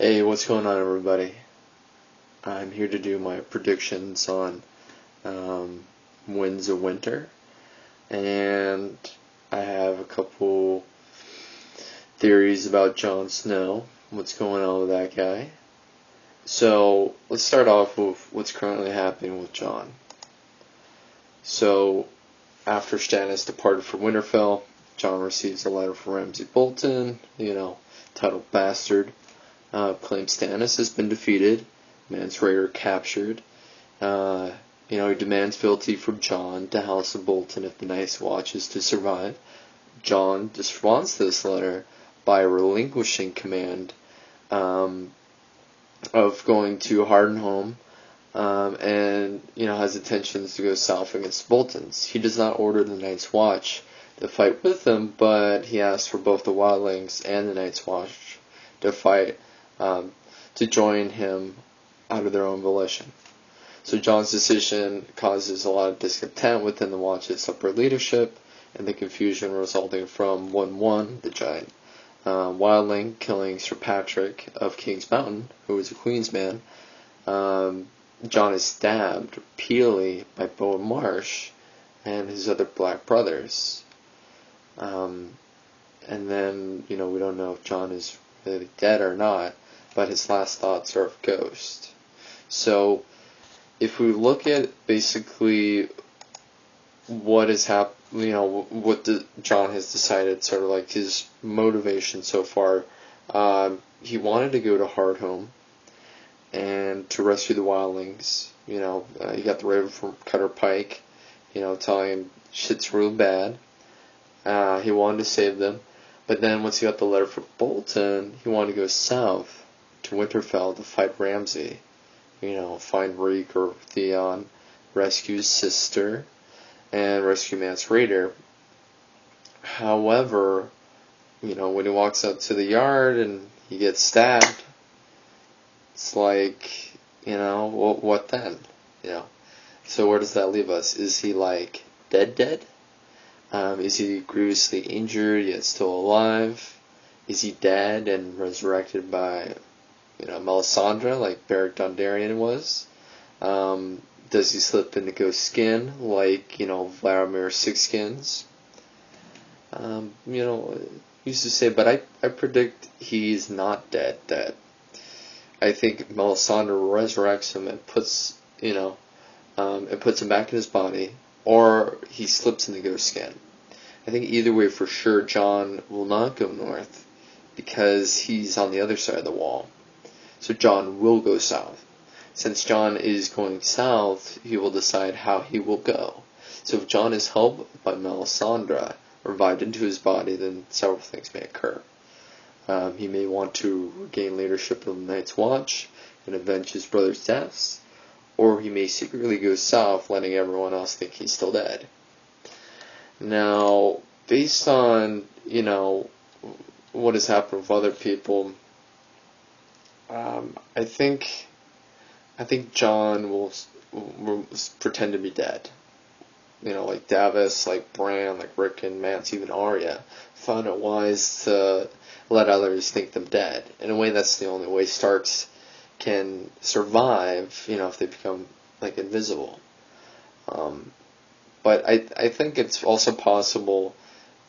Hey, what's going on, everybody? I'm here to do my predictions on Winds of Winter, and I have a couple theories about Jon Snow, what's going on with that guy. So, let's start off with what's currently happening with Jon. So, after Stannis departed for Winterfell, Jon receives a letter from Ramsay Bolton, titled Bastard. Claims Stannis has been defeated, Mance Rayder captured. He demands fealty from Jon to House of Bolton if the Night's Watch is to survive. Jon responds to this letter by relinquishing command of going to Hardenholm, and has intentions to go south against Bolton's. He does not order the Night's Watch to fight with him, but he asks for both the Wildlings and the Night's Watch to fight. To join him out of their own volition. So Jon's decision causes a lot of discontent within the Watch's upper leadership, and the confusion resulting from 1-1, the giant wildling killing Sir Patrick of King's Mountain, who was a Queen's man. Jon is stabbed repeatedly by Bowen Marsh and his other black brothers. And then, we don't know if Jon is really dead or not, but his last thoughts are of Ghost. So, if we look at basically what has happened, what Jon has decided, sort of like his motivation so far, he wanted to go to Hardhome and to rescue the Wildlings. He got the raven from Cutter Pike, telling him shit's real bad. He wanted to save them. But then once he got the letter from Bolton, he wanted to go south to Winterfell to fight Ramsay. Find Reek or Theon, rescue his sister, and rescue Mance Rayder. However, when he walks out to the yard and he gets stabbed, it's like, what then? So where does that leave us? Is he dead? Is he grievously injured yet still alive? Is he dead and resurrected by, Melisandre like Beric Dondarrion was? Does he slip into ghost skin like, Vladimir Sixskins? Used to say, but I predict he's not dead. I think Melisandre resurrects him and puts him back in his body, or he slips in the ghost skin. I think either way, for sure, Jon will not go north because he's on the other side of the wall. So Jon will go south. Since Jon is going south, he will decide how he will go. So if Jon is helped by Melisandre, revived into his body, then several things may occur. He may want to regain leadership of the Night's Watch and avenge his brother's deaths, or he may secretly go south, letting everyone else think he's still dead. Now, based on, what has happened with other people, I think Jon will pretend to be dead. Like Davos, like Bran, like Rickon, Mance, even Arya, found it wise to let others think them dead. In a way, that's the only way Starks can survive, if they become, invisible. But I think it's also possible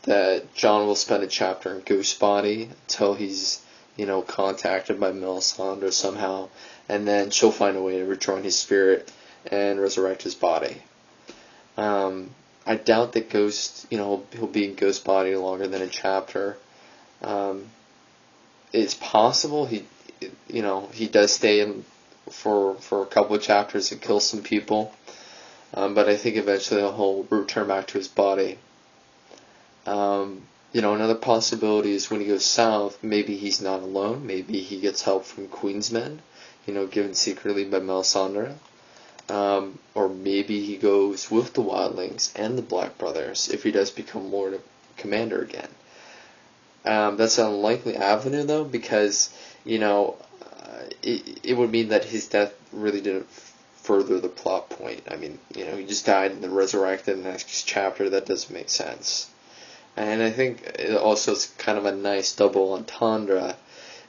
that Jon will spend a chapter in Ghost Body until he's, contacted by Melisandre somehow, and then she'll find a way to rejoin his spirit and resurrect his body. I doubt that Ghost, he'll be in Ghost Body longer than a chapter. It's possible he does stay in for a couple of chapters and kill some people. But I think eventually he'll return back to his body. Another possibility is when he goes south, maybe he's not alone. Maybe he gets help from Queen's men, given secretly by Melisandre. Or maybe he goes with the Wildlings and the Black Brothers if he does become Lord Commander again. That's an unlikely avenue, though, because, it would mean that his death really didn't further the plot point. I mean, he just died and then resurrected in the next chapter. That doesn't make sense. And I think it also is kind of a nice double entendre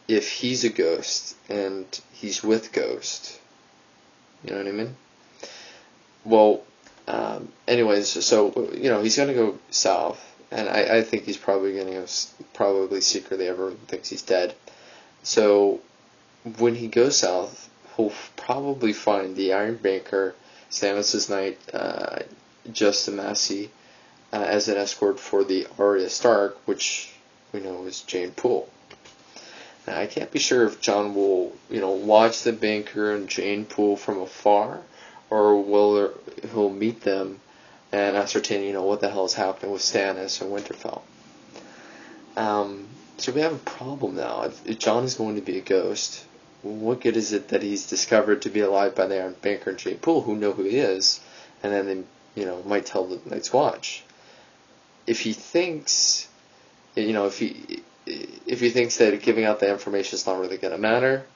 if he's a ghost and he's with Ghost, you know what I mean? Well, anyways, so he's gonna go south, and I think he's probably gonna go, probably secretly everyone thinks he's dead. So when he goes south, he'll probably find the Iron Banker, Stannis' knight, Justin Massey, as an escort for the Arya Stark, which we know is Jane Poole. Now, I can't be sure if Jon will, watch the Banker and Jane Poole from afar, or he'll meet them and ascertain, what the hell is happening with Stannis and Winterfell. So we have a problem now. If Jon is going to be a ghost, what good is it that he's discovered to be alive by the Iron Banker and Jane Poole, who know who he is, and then they, might tell the Night's Watch. If he thinks, if he thinks that giving out the information is not really going to matter,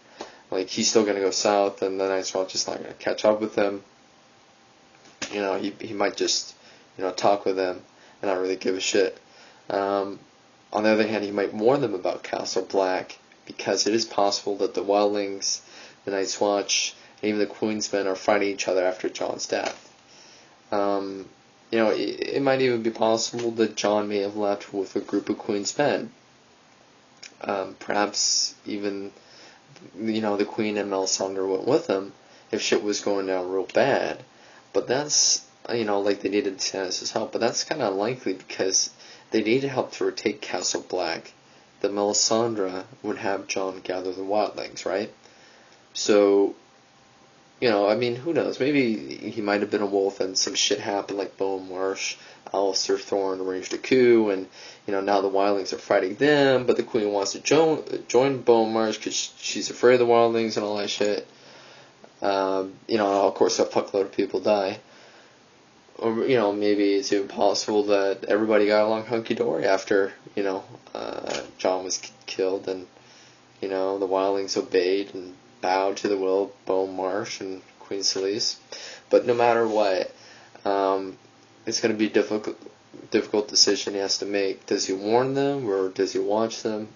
like he's still going to go south, and the Night's Watch is not going to catch up with him. He might just, talk with them and not really give a shit. On the other hand, he might warn them about Castle Black, because it is possible that the Wildlings, the Night's Watch, and even the Queen's Men are fighting each other after Jon's death. It might even be possible that Jon may have left with a group of Queen's Men. Perhaps even, the Queen and Melisandre went with him if shit was going down real bad. But that's, like they needed Stannis' help. But that's kind of unlikely, because they needed help to retake Castle Black. The Melisandre would have Jon gather the Wildlings, right? So, who knows? Maybe he might have been a wolf and some shit happened, like Bone Marsh, Alistair Thorne arranged a coup, and, now the Wildlings are fighting them, but the Queen wants to join Bone Marsh because she's afraid of the Wildlings and all that shit. Of course a fuckload of people die. Or, maybe it's even possible that everybody got along hunky-dory after, Jon was killed, and, the Wildlings obeyed and bowed to the will of Bone Marsh and Queen Selyse. But no matter what, it's going to be a difficult decision he has to make. Does he warn them, or does he watch them?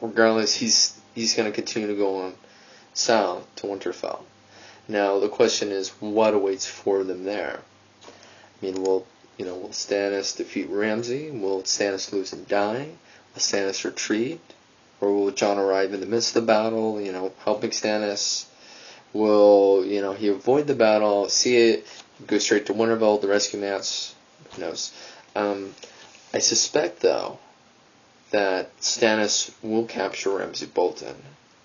Regardless, he's going to continue to go on south to Winterfell. Now, the question is, what awaits for them there? Will Stannis defeat Ramsay? Will Stannis lose and die? Will Stannis retreat? Or will Jon arrive in the midst of the battle, helping Stannis? Will, he avoid the battle, see it, go straight to Winterfell, the rescue mats? Who knows? I suspect, though, that Stannis will capture Ramsay Bolton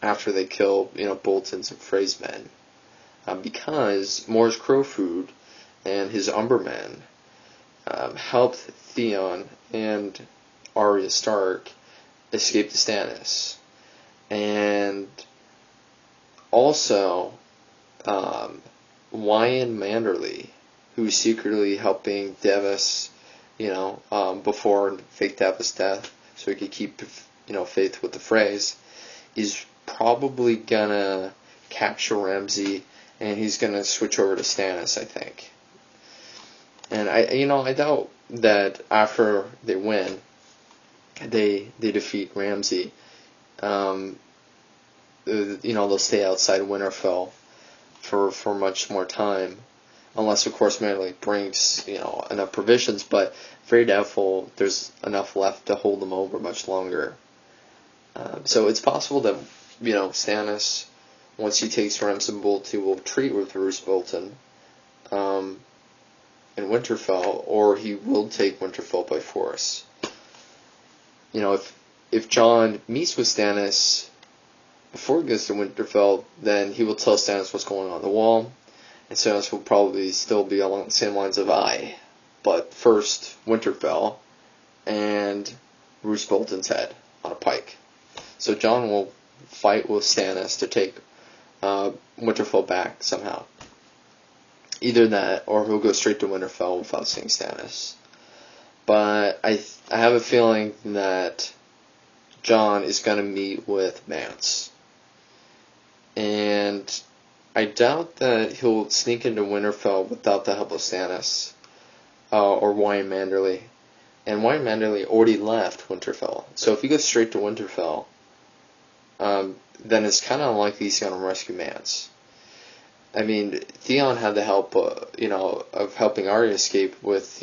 after they kill, Bolton's and Frey's men. Because Mor's Crowfood and his Umbermen helped Theon and Arya Stark escape to Stannis. And also, Wyan Manderly, who's secretly helping Davis, before fake Davis' death, so he could keep, faith with the Freys, is probably gonna capture Ramsay, and he's gonna switch over to Stannis, I think. And I doubt that after they win, they defeat Ramsay. They'll stay outside Winterfell for much more time, unless of course Manderly brings enough provisions. But very doubtful there's enough left to hold them over much longer. So it's possible that Stannis, once he takes Ramsay Bolton, will retreat with Roose Bolton. In Winterfell, or he will take Winterfell by force. If Jon meets with Stannis before he goes to Winterfell, then he will tell Stannis what's going on the wall, and Stannis will probably still be along the same lines of but first Winterfell and Roose Bolton's head on a pike. So Jon will fight with Stannis to take Winterfell back somehow. Either that, or he'll go straight to Winterfell without seeing Stannis. But I have a feeling that Jon is going to meet with Mance. And I doubt that he'll sneak into Winterfell without the help of Stannis, or Wyan Manderly. And Wyan Manderly already left Winterfell. So if he goes straight to Winterfell, then it's kind of unlikely he's going to rescue Mance. I mean, Theon had the help, of helping Arya escape with,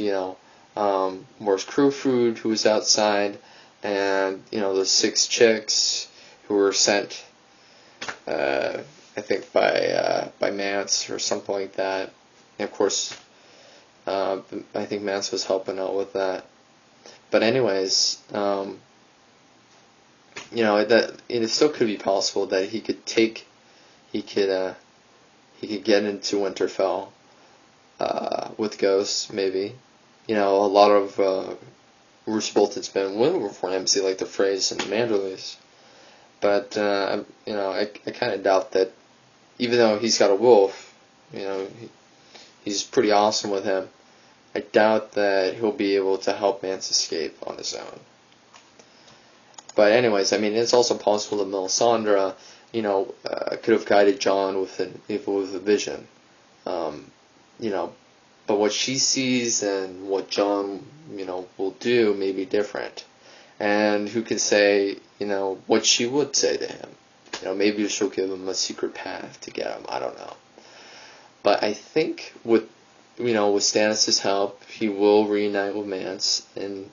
Moore's crew food who was outside, and, the 6 chicks who were sent, I think by Mance or something like that. And of course, I think Mance was helping out with that. But anyways, that it still could be possible that he could get into Winterfell with ghosts, maybe. A lot of Roose Bolton's been willing for him, see, like the phrase in the Manderleys. But I kind of doubt that. Even though he's got a wolf, he's pretty awesome with him. I doubt that he'll be able to help Mance escape on his own. But anyways, I mean, it's also possible that Melisandre, could have guided Jon with a vision. But what she sees and what Jon, will do may be different. And who can say, what she would say to him? Maybe she'll give him a secret path to get him. I don't know. But I think with Stannis' help, he will reunite with Mance, and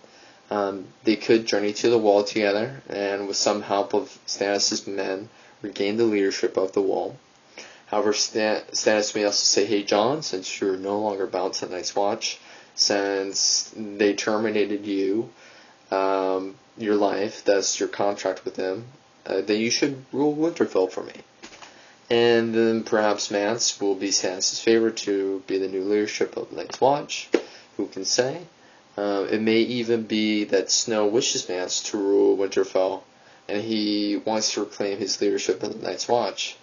they could journey to the wall together, and with some help of Stannis' men, regain the leadership of the wall. However, Stannis may also say, hey Jon, since you're no longer bound to the Night's Watch, since they terminated your life, that's your contract with them, then you should rule Winterfell for me. And then perhaps Mance will be Stannis' favorite to be the new leadership of the Night's Watch. Who can say? It may even be that Snow wishes Mance to rule Winterfell, and he wants to reclaim his leadership in the Night's Watch.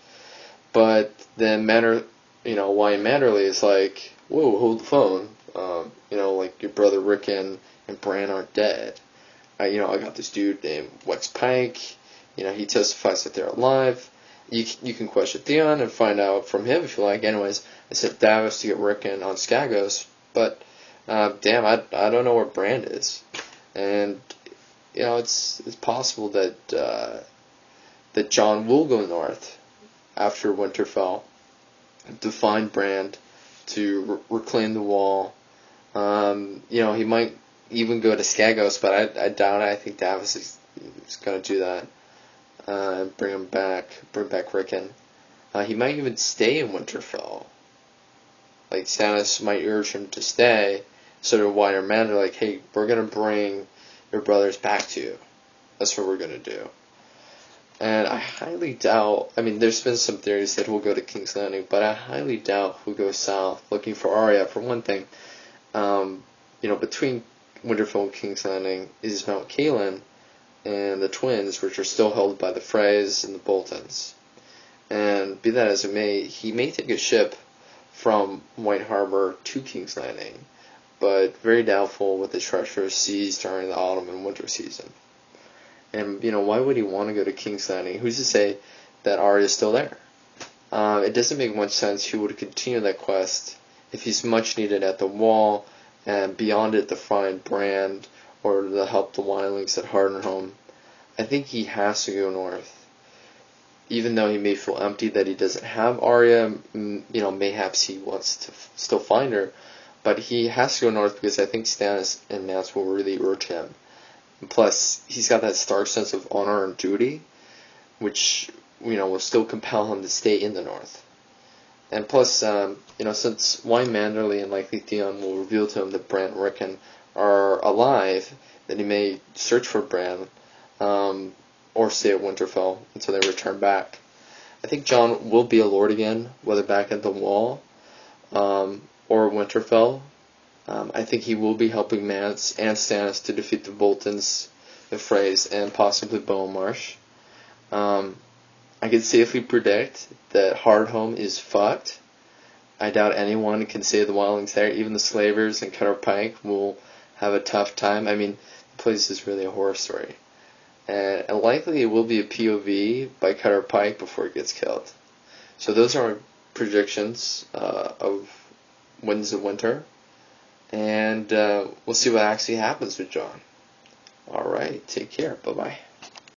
But then Wyatt Manderley is like, whoa, hold the phone. Like your brother Rickon and Bran aren't dead. I got this dude named Wex Pike. He testifies that they're alive. You can question Theon and find out from him if you like. Anyways, I sent Davos to get Rickon on Skagos, but I don't know where Bran is. And it's possible that Jon will go north after Winterfell to find Bran to reclaim the wall. He might even go to Skagos, but I doubt it. I think Davos is going to do that. And bring back Rickon. He might even stay in Winterfell. Like, Stannis might urge him to stay, sort of Wyatt and Manderley, like, hey, we're going to bring your brothers back to you. That's what we're going to do. And I highly doubt, there's been some theories that he'll go to King's Landing, but I highly doubt he'll go south looking for Arya. For one thing, between Winterfell and King's Landing is Mount Caelan, and the twins, which are still held by the Freys and the Boltons. And be that as it may, he may take a ship from White Harbor to King's Landing, but very doubtful with the treacherous seas during the autumn and winter season. And, why would he want to go to King's Landing? Who's to say that Arya is still there? It doesn't make much sense he would continue that quest if he's much needed at the wall, and beyond it to find Bran, or to help the wildlings at Hardenholm. I think he has to go north. Even though he may feel empty that he doesn't have Arya, mayhaps he wants to still find her, but he has to go north because I think Stannis and Mance will really urge him. And plus, he's got that stark sense of honor and duty, which, will still compel him to stay in the north. And plus, since Wyatt Manderley and likely Theon will reveal to him that Bran and Rickon are alive, then he may search for Bran, or stay at Winterfell until they return back. I think Jon will be a lord again, whether back at the Wall, or Winterfell. I think he will be helping Mance and Stannis to defeat the Boltons, the Freys, and possibly Beaumarsh. I can safely predict that Hardhome is fucked. I doubt anyone can save the wildlings there. Even the slavers and Cutter Pike will have a tough time. The place is really a horror story. And likely it will be a POV by Cutter Pike before he gets killed. So those are our predictions of Winds of Winter. And we'll see what actually happens with Jon. Alright, take care. Bye-bye.